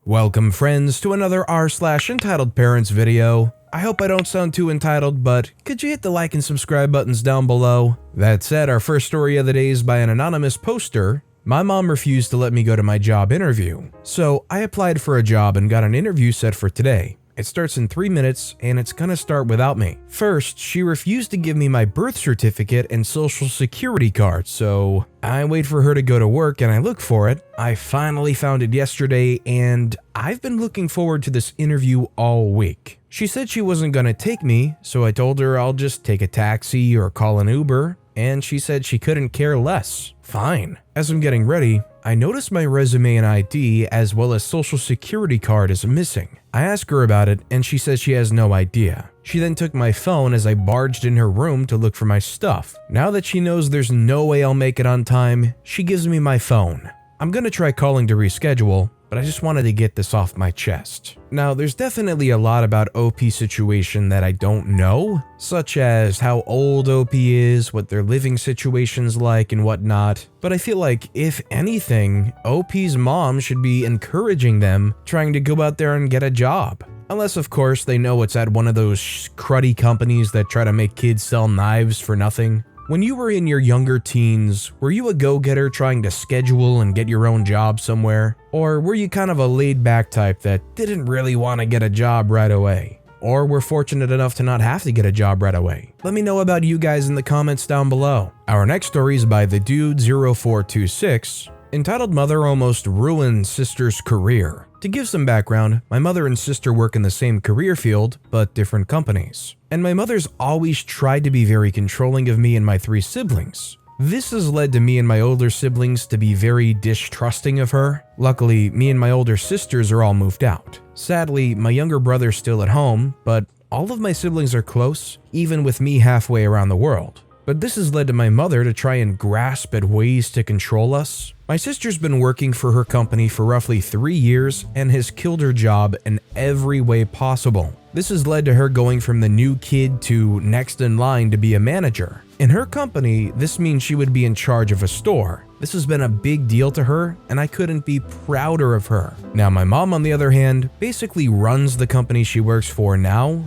Welcome friends to another r/entitled parents video. I hope I don't sound too entitled, but could you hit the like and subscribe buttons down below? That said, our first story of the day is by an anonymous poster. My mom refused to let me go to my job interview, so I applied for a job and got an interview set for today. It starts in 3 minutes and it's gonna start without me. First, she refused to give me my birth certificate and social security card, so I wait for her to go to work and I look for it. I finally found it yesterday and I've been looking forward to this interview all week. She said she wasn't gonna take me, so I told her I'll just take a taxi or call an Uber, and she said she couldn't care less. Fine. As I'm getting ready, I notice my resume and ID as well as social security card is missing. I ask her about it and she says she has no idea. She then took my phone as I barged in her room to look for my stuff. Now that she knows there's no way I'll make it on time, she gives me my phone. I'm gonna try calling to reschedule, but I just wanted to get this off my chest. Now, there's definitely a lot about OP's situation that I don't know, such as how old OP is, what their living situation's like, and whatnot. But I feel like, if anything, OP's mom should be encouraging them trying to go out there and get a job. Unless, of course, they know it's at one of those cruddy companies that try to make kids sell knives for nothing. When you were in your younger teens, were you a go-getter trying to schedule and get your own job somewhere? Or were you kind of a laid-back type that didn't really want to get a job right away? Or were fortunate enough to not have to get a job right away? Let me know about you guys in the comments down below. Our next story is by the Dude 0426, entitled Mother Almost Ruined Sister's Career. To give some background, my mother and sister work in the same career field, but different companies. And my mother's always tried to be very controlling of me and my 3 siblings. This has led to me and my older siblings to be very distrusting of her. Luckily, me and my older sisters are all moved out. Sadly, my younger brother's still at home, but all of my siblings are close, even with me halfway around the world. But this has led to my mother to try and grasp at ways to control us. My sister's been working for her company for roughly 3 years and has killed her job in every way possible. This has led to her going from the new kid to next in line to be a manager. In her company, this means she would be in charge of a store. This has been a big deal to her, and I couldn't be prouder of her. Now, my mom, on the other hand, basically runs the company she works for now,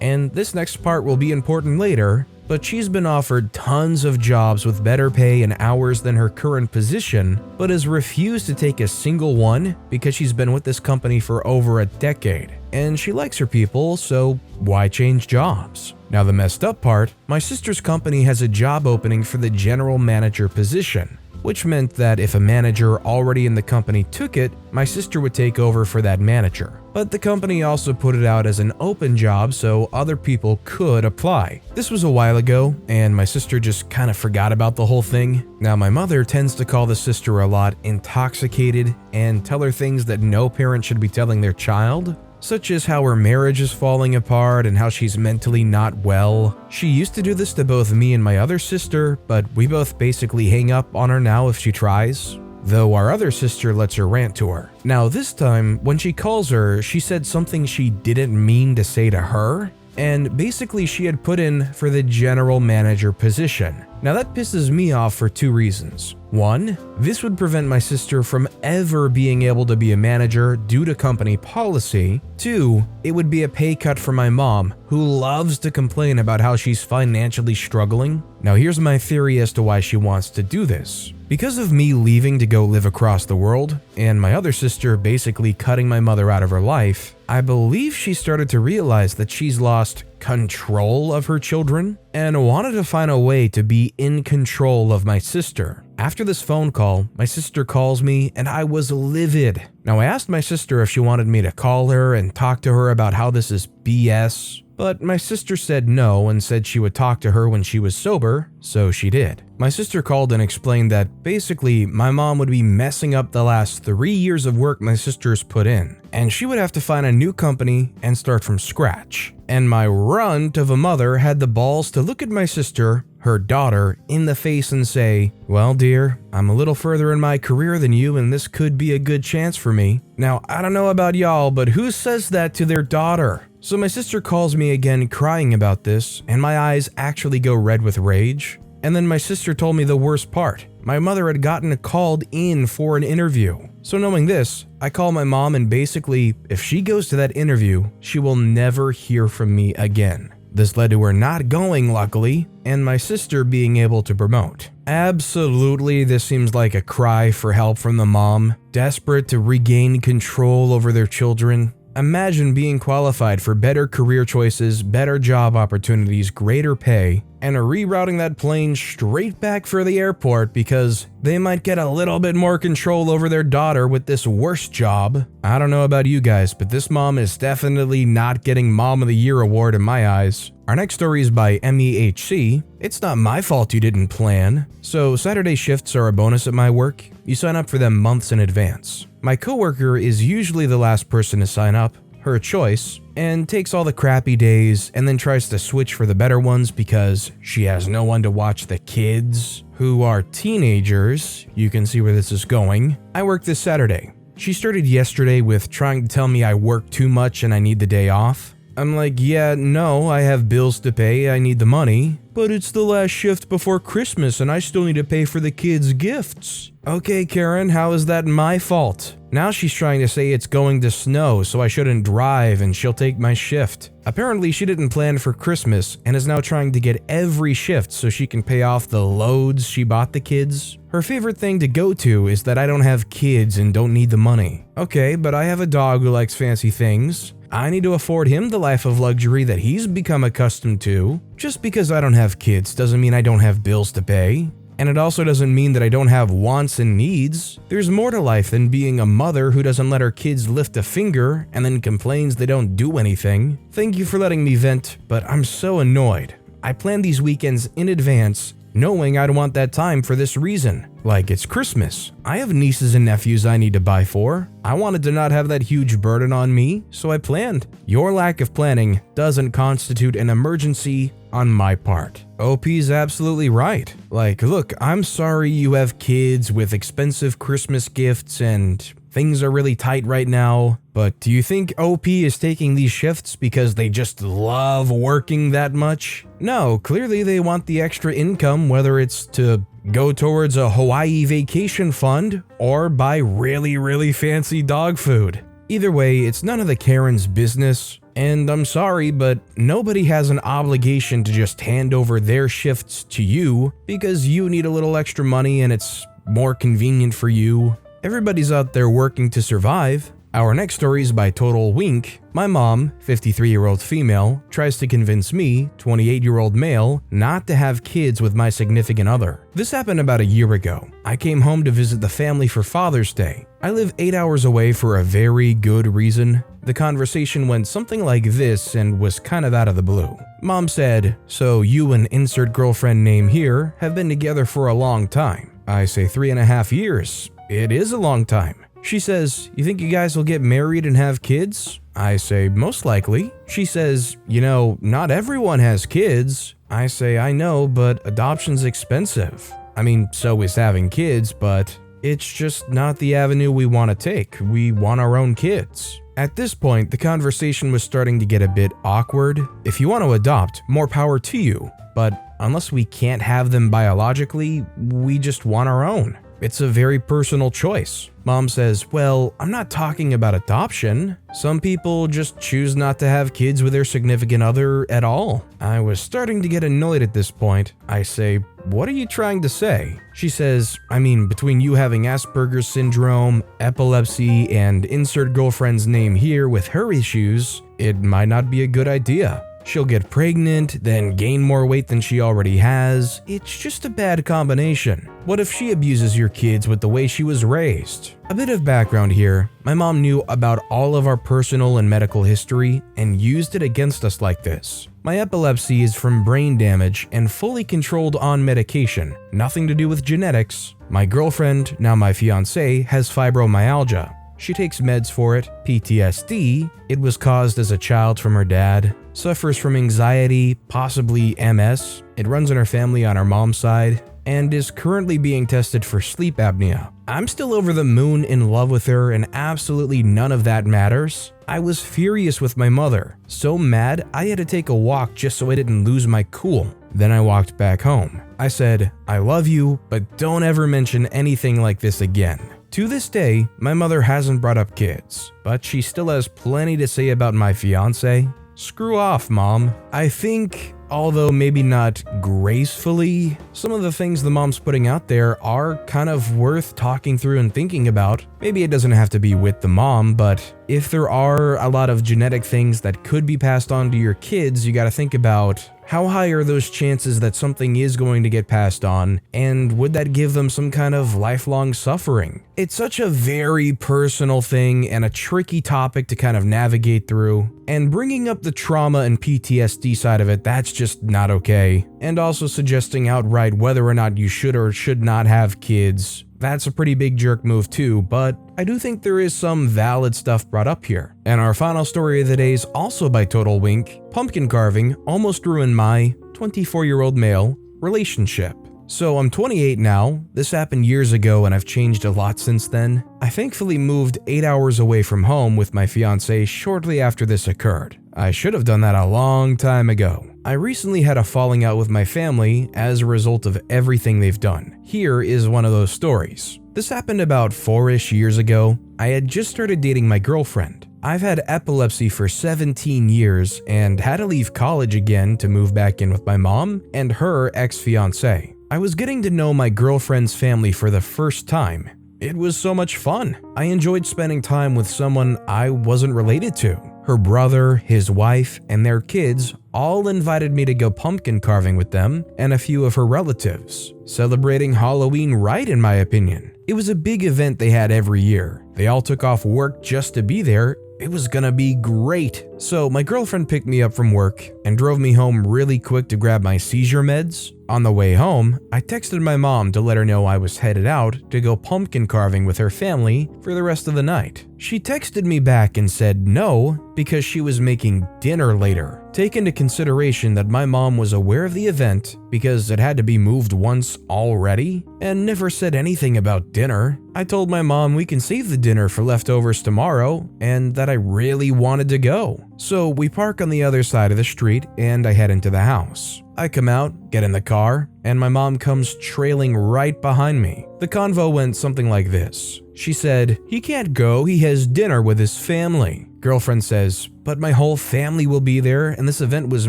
and this next part will be important later, but she's been offered tons of jobs with better pay and hours than her current position, but has refused to take a single one because she's been with this company for over a decade. And she likes her people, so why change jobs? Now, the messed up part, my sister's company has a job opening for the general manager position, which meant that if a manager already in the company took it, my sister would take over for that manager. But the company also put it out as an open job so other people could apply. This was a while ago, and my sister just kind of forgot about the whole thing. Now, my mother tends to call the sister a lot intoxicated and tell her things that no parent should be telling their child, such as how her marriage is falling apart and how she's mentally not well. She used to do this to both me and my other sister, but we both basically hang up on her now if she tries, though our other sister lets her rant to her. Now, this time, when she calls her, she said something she didn't mean to say to her, and basically she had put in for the general manager position. Now, that pisses me off for 2 reasons. 1, this would prevent my sister from ever being able to be a manager due to company policy. 2, it would be a pay cut for my mom, who loves to complain about how she's financially struggling. Now, here's my theory as to why she wants to do this. Because of me leaving to go live across the world, and my other sister basically cutting my mother out of her life, I believe she started to realize that she's lost control of her children and wanted to find a way to be in control of my sister. After this phone call, my sister calls me and I was livid. Now, I asked my sister if she wanted me to call her and talk to her about how this is BS, but my sister said no and said she would talk to her when she was sober, so she did. My sister called and explained that basically my mom would be messing up the last 3 years of work my sister's put in, and she would have to find a new company and start from scratch. And my runt of a mother had the balls to look at my sister, her daughter, in the face and say, "Well, dear, I'm a little further in my career than you and this could be a good chance for me." Now, I don't know about y'all, but who says that to their daughter? So my sister calls me again crying about this, and my eyes actually go red with rage. And then my sister told me the worst part. my mother had gotten called in for an interview. So knowing this, I call my mom and basically, if she goes to that interview, she will never hear from me again. This led to her not going, luckily, and my sister being able to promote. Absolutely, this seems like a cry for help from the mom, desperate to regain control over their children. Imagine being qualified for better career choices, better job opportunities, greater pay, and rerouting that plane straight back for the airport because they might get a little bit more control over their daughter with this worse job. I don't know about you guys, but this mom is definitely not getting Mom of the Year award in my eyes. Our next story is by MEHC. It's not my fault you didn't plan. So Saturday shifts are a bonus at my work. You sign up for them months in advance. My coworker is usually the last person to sign up, her choice, and takes all the crappy days and then tries to switch for the better ones because she has no one to watch the kids, who are teenagers. You can see where this is going. I work this Saturday. She started yesterday with trying to tell me I work too much and I need the day off. I'm like, yeah, no, I have bills to pay, I need the money. But it's the last shift before Christmas and I still need to pay for the kids' gifts. Okay, Karen, how is that my fault? Now she's trying to say it's going to snow, so I shouldn't drive and she'll take my shift. Apparently she didn't plan for Christmas and is now trying to get every shift so she can pay off the loads she bought the kids. Her favorite thing to go to is that I don't have kids and don't need the money. Okay, but I have a dog who likes fancy things. I need to afford him the life of luxury that he's become accustomed to. Just because I don't have kids doesn't mean I don't have bills to pay. And it also doesn't mean that I don't have wants and needs. There's more to life than being a mother who doesn't let her kids lift a finger and then complains they don't do anything. Thank you for letting me vent, but I'm so annoyed. I planned these weekends in advance, knowing I'd want that time for this reason. Like it's Christmas. I have nieces and nephews I need to buy for. I wanted to not have that huge burden on me, so I planned. Your lack of planning doesn't constitute an emergency on my part. OP's absolutely right. Like, look, I'm sorry you have kids with expensive Christmas gifts and things are really tight right now, but do you think OP is taking these shifts because they just love working that much? No, clearly they want the extra income, whether it's to go towards a Hawaii vacation fund or buy really, really fancy dog food. Either way, it's none of the Karen's business. And I'm sorry, but nobody has an obligation to just hand over their shifts to you because you need a little extra money and it's more convenient for you. Everybody's out there working to survive. Our next story is by Total Wink. My mom, 53-year-old female, tries to convince me, 28-year-old male, not to have kids with my significant other. This happened about a year ago. I came home to visit the family for Father's Day. I live 8 hours away for a very good reason. The conversation went something like this and was kind of out of the blue. Mom said, "So you and insert girlfriend name here have been together for a long time." I say 3.5 years. It is a long time. She says, "You think you guys will get married and have kids?" I say, "Most likely." She says, "You know, not everyone has kids." I say, "I know, but adoption's expensive. I mean, so is having kids, but it's just not the avenue we want to take. We want our own kids." At this point, the conversation was starting to get a bit awkward. If you want to adopt, more power to you. But unless we can't have them biologically, we just want our own. It's a very personal choice. Mom says, "Well, I'm not talking about adoption. Some people just choose not to have kids with their significant other at all." I was starting to get annoyed at this point. I say, "What are you trying to say?" She says, "I mean, between you having Asperger's syndrome, epilepsy, and insert girlfriend's name here with her issues, it might not be a good idea. She'll get pregnant, then gain more weight than she already has. It's just a bad combination. What if she abuses your kids with the way she was raised?" A bit of background here. My mom knew about all of our personal and medical history and used it against us like this. My epilepsy is from brain damage and fully controlled on medication. Nothing to do with genetics. My girlfriend, now my fiancé, has fibromyalgia. She takes meds for it. PTSD, it was caused as a child from her dad. Suffers from anxiety, possibly MS. It runs in her family on her mom's side. and is currently being tested for sleep apnea. I'm still over the moon in love with her, and absolutely none of that matters. I was furious with my mother, so mad I had to take a walk just so I didn't lose my cool. Then I walked back home. I said, "I love you, but don't ever mention anything like this again." To this day, my mother hasn't brought up kids, but she still has plenty to say about my fiance. Screw off, Mom. I think, although maybe not gracefully, some of the things the mom's putting out there are kind of worth talking through and thinking about. Maybe it doesn't have to be with the mom, but if there are a lot of genetic things that could be passed on to your kids, you gotta think about how high are those chances that something is going to get passed on, and would that give them some kind of lifelong suffering? It's such a very personal thing and a tricky topic to kind of navigate through, and bringing up the trauma and PTSD side of it, that's just not okay. And also suggesting outright whether or not you should or should not have kids, that's a pretty big jerk move too, but I do think there is some valid stuff brought up here. And our final story of the day is also by Total Wink. Pumpkin carving almost ruined my 24-year-old male relationship. So I'm 28 now. This happened years ago and I've changed a lot since then. I thankfully moved 8 hours away from home with my fiance shortly after this occurred. I should have done that a long time ago. I recently had a falling out with my family as a result of everything they've done. Here is one of those stories. This happened about 4-ish years ago. I had just started dating my girlfriend. I've had epilepsy for 17 years and had to leave college again to move back in with my mom and her ex-fiance. I was getting to know my girlfriend's family for the first time. It was so much fun. I enjoyed spending time with someone I wasn't related to. Her brother, his wife, and their kids all invited me to go pumpkin carving with them and a few of her relatives, celebrating Halloween right, in my opinion. It was a big event they had every year. They all took off work just to be there. It was gonna be great. So my girlfriend picked me up from work and drove me home really quick to grab my seizure meds. On the way home, I texted my mom to let her know I was headed out to go pumpkin carving with her family for the rest of the night. She texted me back and said no because she was making dinner later. Take into consideration that my mom was aware of the event because it had to be moved once already and never said anything about dinner. I told my mom we can save the dinner for leftovers tomorrow and that I really wanted to go. So we park on the other side of the street and I head into the house. I come out, get in the car, and my mom comes trailing right behind me. The convo went something like this. She said, "He can't go, he has dinner with his family." Girlfriend says, "But my whole family will be there and this event was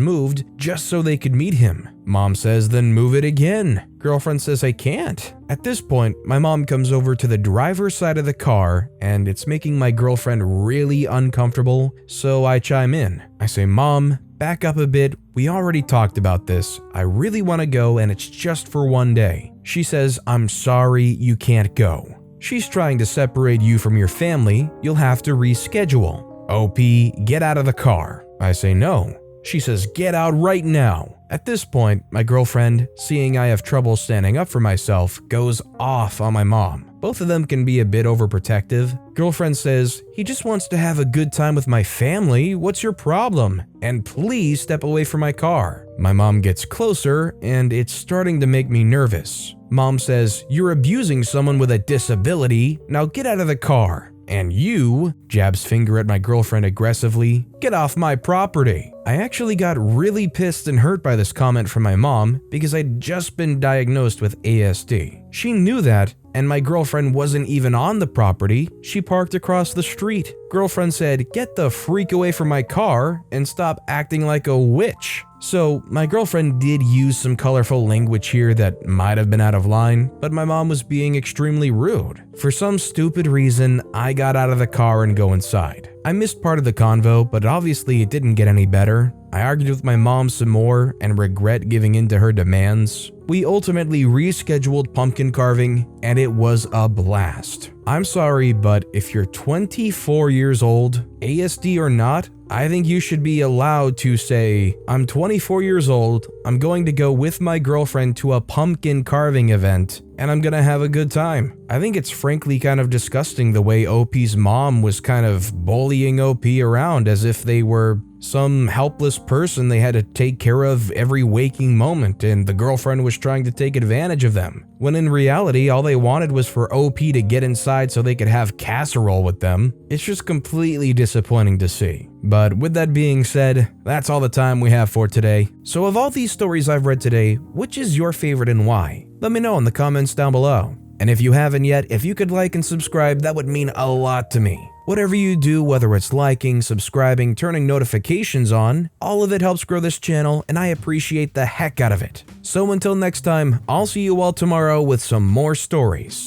moved just so they could meet him." Mom says, "Then move it again." Girlfriend says, "I can't." At this point, my mom comes over to the driver's side of the car and it's making my girlfriend really uncomfortable, so I chime in. I say, "Mom, back up a bit, we already talked about this. I really want to go and it's just for one day." She says, "I'm sorry, you can't go. She's trying to separate you from your family, you'll have to reschedule. OP, get out of the car." I say no. She says, "Get out right now." At this point, my girlfriend, seeing I have trouble standing up for myself, goes off on my mom. Both of them can be a bit overprotective. Girlfriend says, "He just wants to have a good time with my family. What's your problem? And please step away from my car." My mom gets closer and it's starting to make me nervous. Mom says, "You're abusing someone with a disability. Now get out of the car. And you," jabs finger at my girlfriend aggressively, "get off my property." I actually got really pissed and hurt by this comment from my mom because I'd just been diagnosed with ASD. She knew that, and my girlfriend wasn't even on the property. She parked across the street. Girlfriend said, "Get the freak away from my car and stop acting like a witch." So my girlfriend did use some colorful language here that might have been out of line, but my mom was being extremely rude. For some stupid reason, I got out of the car and go inside. I missed part of the convo, but obviously it didn't get any better. I argued with my mom some more and regret giving in to her demands. We ultimately rescheduled pumpkin carving and it was a blast. I'm sorry, but if you're 24 years old, ASD or not, I think you should be allowed to say, "I'm 24 years old, I'm going to go with my girlfriend to a pumpkin carving event, and I'm gonna have a good time." I think it's frankly kind of disgusting the way OP's mom was kind of bullying OP around as if they were some helpless person they had to take care of every waking moment, and the girlfriend was trying to take advantage of them, when in reality all they wanted was for OP to get inside so they could have casserole with them. It's just completely disappointing to see. But with that being said, that's all the time we have for today. So of all these stories I've read today, which is your favorite and why? Let me know in the comments down below. And if you haven't yet, if you could like and subscribe, that would mean a lot to me. Whatever you do, whether it's liking, subscribing, turning notifications on, all of it helps grow this channel, and I appreciate the heck out of it. So until next time, I'll see you all tomorrow with some more stories.